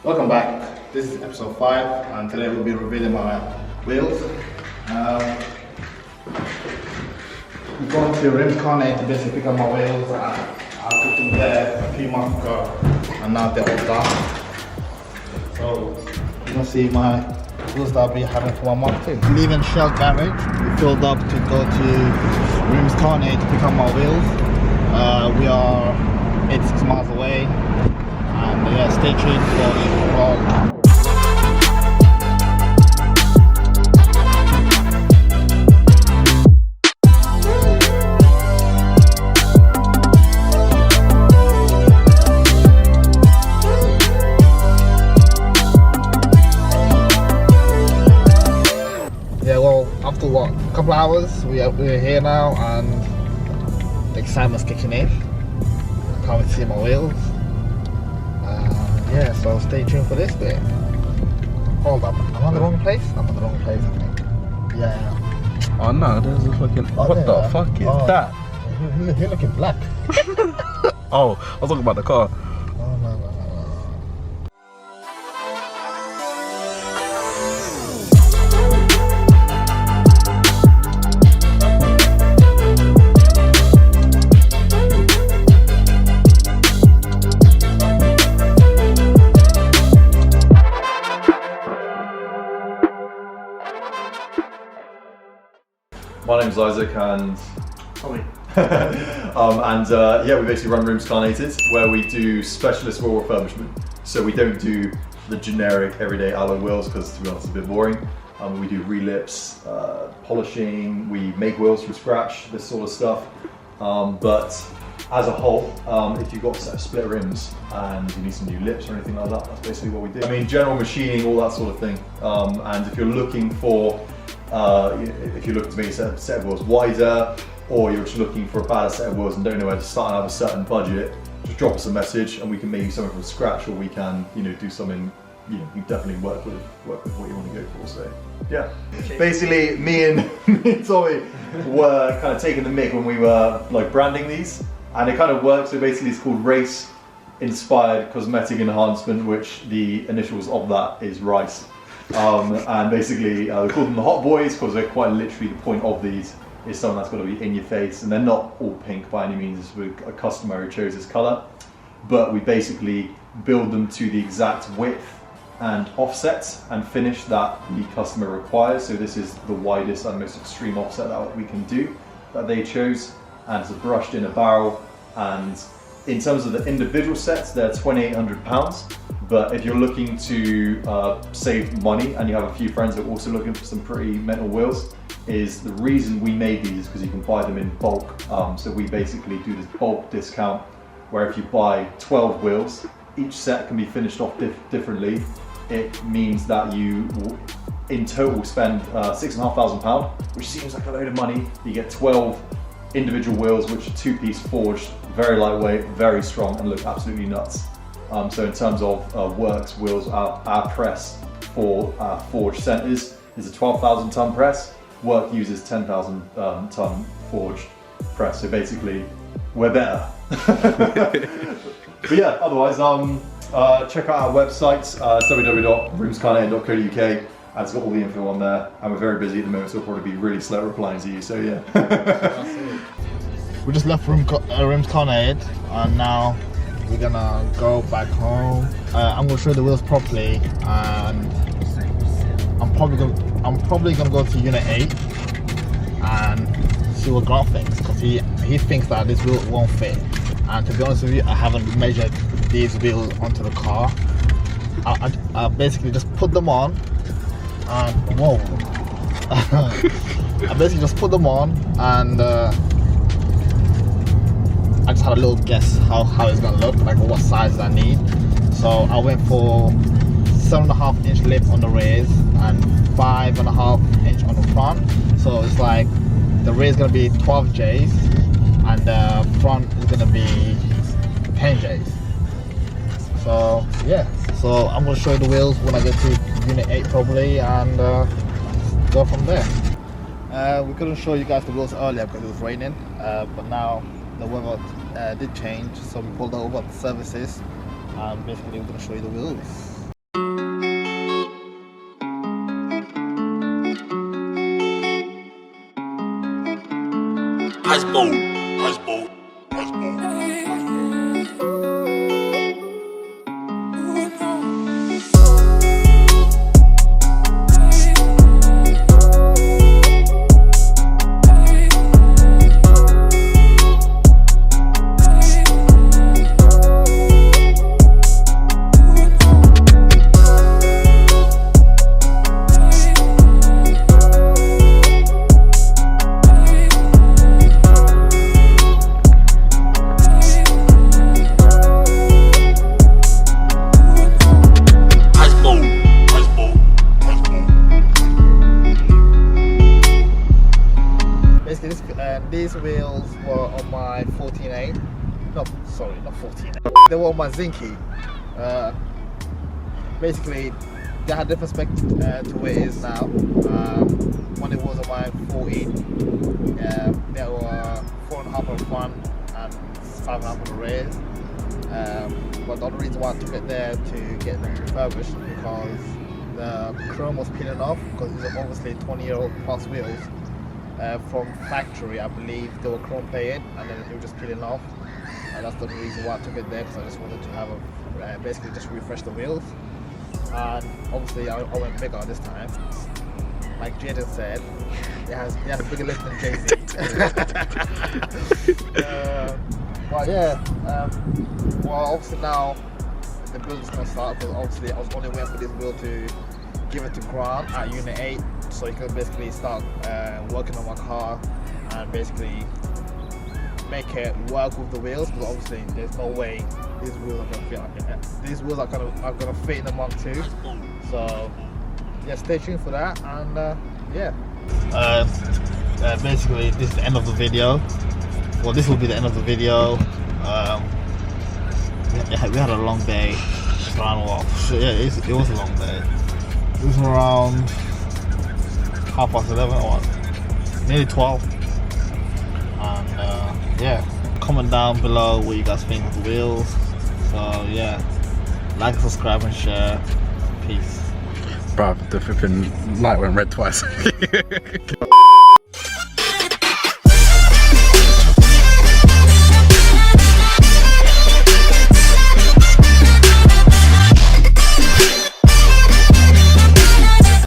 Welcome back. This is episode 5 and today we'll be revealing my wheels. I'm going to Rims Carnet to basically pick up my wheels. I put them there a few months ago and now they're all done. So you can see my wheels that I'll be having for my marketing. Leaving Shell Garage, we filled up to go to Rims Carnet to pick up my wheels. We are 86 miles away. And yeah, stay tuned for the vlog. Yeah, well, after what, a couple hours, we're here now and the excitement's kicking in. I can't wait to see my wheels. Yeah, so stay tuned for this bit. Hold up, am I in the wrong place? I'm in the wrong place, I think. Yeah. Oh no, there's a fucking... what the fuck is that? You're looking black. Oh, I was talking about the car. Oh, no. My name's Isaac and Tommy. yeah, we basically run Rims Carnated, where we do specialist wheel refurbishment. So we don't do the generic everyday alloy wheels because, to be honest, it's a bit boring. We do relips, polishing, we make wheels from scratch, this sort of stuff. But as a whole, if you've got a set of split rims and you need some new lips or anything like that, that's basically what we do. I mean, general machining, all that sort of thing. And if you're looking for if you're looking to make a set of wheels wider, or you're just looking for a better set of wheels and don't know where to start and have a certain budget, just drop us a message and we can make you something from scratch, or we can, do something, you definitely work with what you want to go for. So yeah, basically me and Tommy were kind of taking the mick when we were like branding these, and it kind of works. So basically it's called Race Inspired Cosmetic Enhancement, which the initials of that is RICE. And basically, we call them the Hot Boys because they're quite literally the point of these is something that's got to be in your face, and they're not all pink by any means. It's a customer who chose this colour, but we basically build them to the exact width and offset and finish that the customer requires. So this is the widest and most extreme offset that we can do that they chose, and it's a brushed in a barrel. And in terms of the individual sets, they're £2,800. But if you're looking to save money and you have a few friends that are also looking for some pretty mental wheels, is the reason we made these because you can buy them in bulk. So we basically do this bulk discount where if you buy 12 wheels, each set can be finished off differently. It means that you will, in total, spend £6,500, which seems like a load of money. You get 12 individual wheels, which are 2-piece forged, very lightweight, very strong, and look absolutely nuts. So in terms of works wheels, our press for forged centers is a 12,000 ton press. Work uses 10,000 ton forged press. So basically, we're better. But yeah, otherwise, check out our website, www.rimscarnet.co.uk. And it's got all the info on there. And we're very busy at the moment, so we'll probably be really slow replying to you. So yeah. We just left Rims Carnet and now we're gonna go back home. I'm gonna show you the wheels properly, and I'm probably gonna go to Unit 8 and see what Grant thinks, because he thinks that this wheel won't fit. And to be honest with you, I haven't measured these wheels onto the car. I basically just put them on and whoa. I basically just put them on and I just had a little guess how it's gonna look, like what size I need. So I went for 7.5 inch lip on the rears and 5.5 inch on the front. So it's like the rear is gonna be 12 Js and the front is gonna be 10 Js. So yeah, so I'm gonna show you the wheels when I get to Unit 8 probably, and go from there. We couldn't show you guys the wheels earlier because it was raining, but now the weather did change, so we pulled over the services and basically we're going to show you the wheels. Ice boat, ice boat, ice boat. These wheels were on my 14A. No, sorry, not 14A. They were on my Zinky. Basically, they had different spec to where it is now. When it was on my 14, they were 4.5 on the front and 5.5 on the rears. But the only reason why I took it there to get them refurbished because the chrome was peeling off because these are obviously 20-year-old plus wheels. From factory, I believe they were chrome plated and then it was just peeling off, and that's the reason why I took it there, because I just wanted to have a basically just refresh the wheels. And obviously I went bigger this time. Like Jaden said, it has a bigger lift than Jay-Z. But yeah, well obviously now the build is going to start, because obviously I was only waiting for this wheel to give it to Grant at Unit 8, so you can basically start working on my car and basically make it work with the wheels, because obviously there's no way these wheels are going to fit like it. These wheels are going to fit in the Mark II, so yeah, stay tuned for that. And yeah, basically this is the end of the video. Well, this will be the end of the video. We had a long day. Yeah, it was a long day. It was around 11:30 or nearly 12. And yeah, comment down below what you guys think of the wheels. So yeah, like, subscribe and share. Peace. Bruv, the flipping light went red twice.